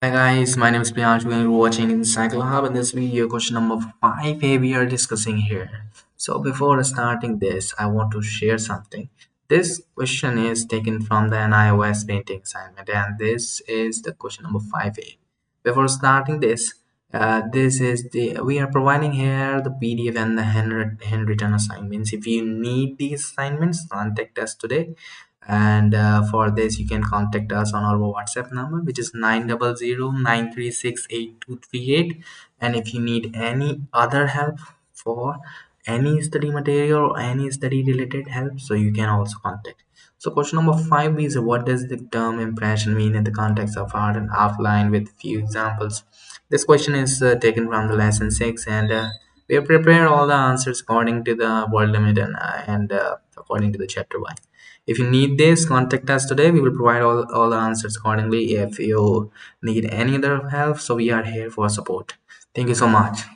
Hi guys, my name is Priyansh. We are watching in Cycle Hub. In this video, question number 5A we are discussing here. So before starting this, I want to share something. This question is taken from the NIOS painting assignment, and this is the question number 5A. Before starting this, this is the we are providing here the PDF and the handwritten assignments. If you need these assignments, contact us today, and for this you can contact us on our WhatsApp number, which is 900-936-8238. And if you need any other help for any study material or any study related help, so you can also contact. So question number 5 is, what does the term impression mean in the context of art and offline, with few examples. This question is taken from the lesson 6, and we have prepared all the answers according to the word limit, and according to the chapter 1. If you need this, contact us today. We will provide all the answers accordingly. If you need any other help, so we are here for support. Thank you so much.